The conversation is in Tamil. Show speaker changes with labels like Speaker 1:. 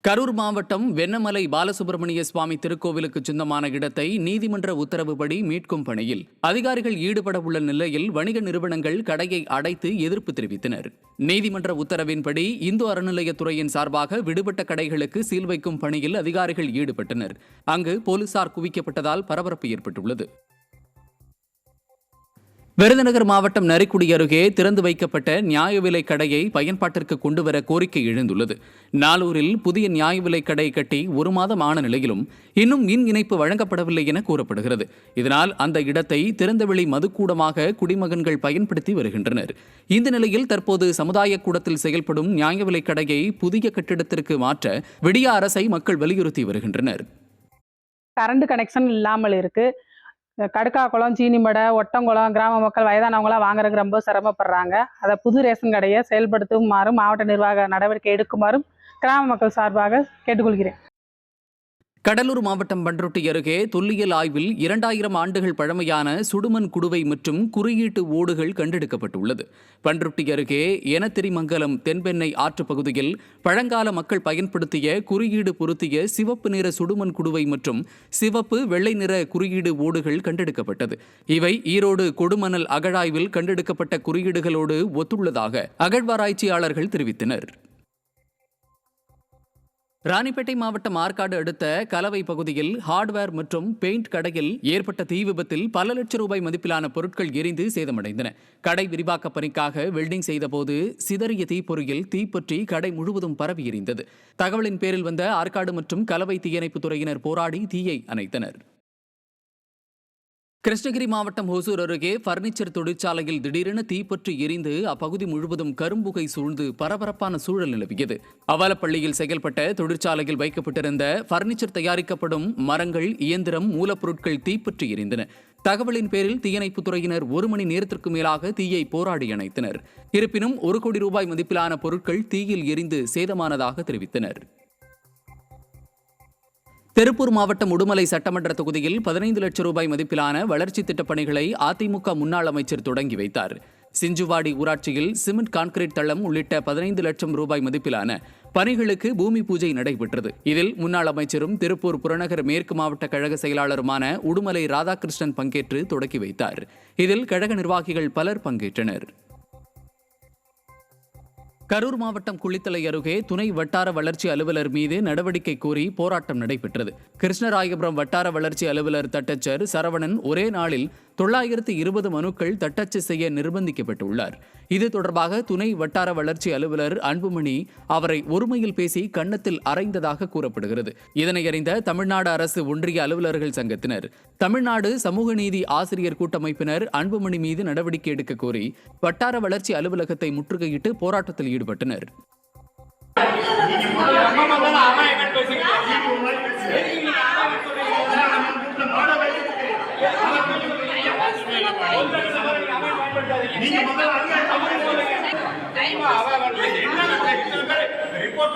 Speaker 1: கரூர் மாவட்டம் வெண்ணமலை பாலசுப்பிரமணிய சுவாமி திருக்கோவிலுக்கு சொந்தமான இடத்தை நீதிமன்ற உத்தரவுப்படி மீட்கும் பணியில் அதிகாரிகள் ஈடுபட உள்ள நிலையில் வணிக நிறுவனங்கள் கடையை அடைத்து எதிர்ப்பு தெரிவித்தனர். நீதிமன்ற உத்தரவின்படி இந்து அறநிலையத்துறையின் சார்பாக விடுபட்ட கடைகளுக்கு சீல் வைக்கும் பணியில் அதிகாரிகள் ஈடுபட்டனர். அங்கு போலீசார் குவிக்கப்பட்டதால் பரபரப்பு ஏற்பட்டுள்ளது. விருதுநகர் மாவட்டம் நரிக்குடி அருகே திறந்து வைக்கப்பட்ட நியாய விலை கடையை பயன்பாட்டிற்கு கொண்டுவர கோரிக்கை எழுந்துள்ளது. நாளூரில் புதிய நியாய விலை கடை கட்டி 1 மாதம் ஆன நிலையிலும் இன்னும் மின் இணைப்பு வழங்கப்படவில்லை என கூறப்படுகிறது. இதனால் அந்த இடத்தை திறந்தவெளி மதுக்கூடமாக குடிமகன்கள் பயன்படுத்தி வருகின்றனர். இந்த நிலையில் தற்போது சமுதாய கூடத்தில் செயல்படும் நியாய விலை கடையை புதிய கட்டிடத்திற்கு மாற்ற விடிய அரசை மக்கள் வலியுறுத்தி வருகின்றனர்.
Speaker 2: கரண்ட் கனெக்ஷன் இல்லாமல் இருக்கு. கடுக்காக்குளம், சீனிமடை, ஒட்டங்குளம் கிராம மக்கள் வயதானவங்களாம் வாங்குறதுக்கு ரொம்ப சிரமப்படுறாங்க. அதை புது ரேஷன் கடையை செயல்படுத்துமாறும் மாவட்ட நிர்வாக நடவடிக்கை எடுக்குமாறும் கிராம மக்கள் சார்பாக கேட்டுக்கொள்கிறேன்.
Speaker 1: கடலூர் மாவட்டம் பண்ருட்டி அருகே தொல்லியல் ஆய்வில் 2000 ஆண்டுகள் பழமையான சுடுமண் குடுவை மற்றும் குறியீட்டு ஓடுகள் கண்டெடுக்கப்பட்டுள்ளது. பண்ருட்டி அருகே எனத்திரிமங்கலம் தென்பெண்ணை ஆற்று பகுதியில் பழங்கால மக்கள் பயன்படுத்திய குறியீடு பொருத்திய சிவப்பு நிற சுடுமண் குடுவை மற்றும் சிவப்பு வெள்ளை நிற குறியீடு ஓடுகள் கண்டெடுக்கப்பட்டது. இவை ஈரோடு கொடுமணல் அகழாய்வில் கண்டெடுக்கப்பட்ட குறியீடுகளோடு ஒத்துள்ளதாக அகழ்வாராய்ச்சியாளர்கள் தெரிவித்தனர். ராணிப்பேட்டை மாவட்டம் ஆற்காடு அடுத்த கலவை பகுதியில் ஹார்ட்வேர் மற்றும் பெயிண்ட் கடையில் ஏற்பட்ட தீ விபத்தில் பல லட்சம் ரூபாய் மதிப்பிலான பொருட்கள் எரிந்து சேதமடைந்தன. கடை விரிவாக்க பணிக்காக வெல்டிங் செய்தபோது சிதறிய தீப்பொறியில் தீப்பற்றி கடை முழுவதும் பரவி எரிந்தது. தகவலின் பேரில் வந்த ஆற்காடு மற்றும் கலவை தீயணைப்பு துறையினர் போராடி தீயை அணைத்தனர். கிருஷ்ணகிரி மாவட்டம் ஓசூர் அருகே பர்னிச்சர் தொழிற்சாலையில் திடீரென தீப்பற்றி எரிந்து அப்பகுதி முழுவதும் கரும்புகை சூழ்ந்து பரபரப்பான சூழல் நிலவியது. அவலப்பள்ளியில் செயல்பட்ட தொழிற்சாலையில் வைக்கப்பட்டிருந்த பர்னிச்சர் தயாரிக்கப்படும் மரங்கள், இயந்திரம், மூலப்பொருட்கள் தீப்பற்றி எரிந்தன. தகவலின் பேரில் தீயணைப்புத் துறையினர் 1 மணி நேரத்திற்கு மேலாக தீயை போராடி அணைத்தனர். இருப்பினும் 1 கோடி ரூபாய் மதிப்பிலான பொருட்கள் தீயில் எரிந்து சேதமானதாக தெரிவித்தனர். திருப்பூர் மாவட்டம் உடுமலை சட்டமன்ற தொகுதியில் 15 லட்சம் ரூபாய் மதிப்பிலான வளர்ச்சி திட்டப் பணிகளை அதிமுக முன்னாள் அமைச்சர் தொடங்கி வைத்தார். சிஞ்சுவாடி ஊராட்சியில் சிமெண்ட் கான்கிரீட் தளம் உள்ளிட்ட 15 லட்சம் ரூபாய் மதிப்பிலான பணிகளுக்கு பூமி பூஜை நடைபெற்றது. இதில் முன்னாள் அமைச்சரும் திருப்பூர் புறநகர் மேற்கு மாவட்ட கழக செயலாளருமான உடுமலை ராதாகிருஷ்ணன் பங்கேற்று தொடக்கி வைத்தார். இதில் கழக நிர்வாகிகள் பலர் பங்கேற்றனர். கரூர் மாவட்டம் குளித்தலை அருகே துணை வட்டார வளர்ச்சி அலுவலர் மீது நடவடிக்கை கோரி போராட்டம் நடைபெற்றது. கிருஷ்ணராயபுரம் வட்டார வளர்ச்சி அலுவலர் தட்டச்சர் சரவணன் ஒரே நாளில் 920 மனுக்கள் தட்டச்சு செய்ய நிர்பந்திக்கப்பட்டுள்ளார். இது தொடர்பாக துணை வட்டார வளர்ச்சி அலுவலர் அன்புமணி அவரை ஒருமையில் பேசி கன்னத்தில் அறைந்ததாக கூறப்படுகிறது. இதனை அறிந்த தமிழ்நாடு அரசு ஒன்றிய அலுவலர்கள் சங்கத்தினர், தமிழ்நாடு சமூக நீதி ஆசிரியர் கூட்டமைப்பினர் அன்புமணி மீது நடவடிக்கை எடுக்க கோரி வட்டார வளர்ச்சி அலுவலகத்தை முற்றுகையிட்டு போராட்டத்தில் ஈடுபட்டனர்.
Speaker 3: ரிப்போர்ட்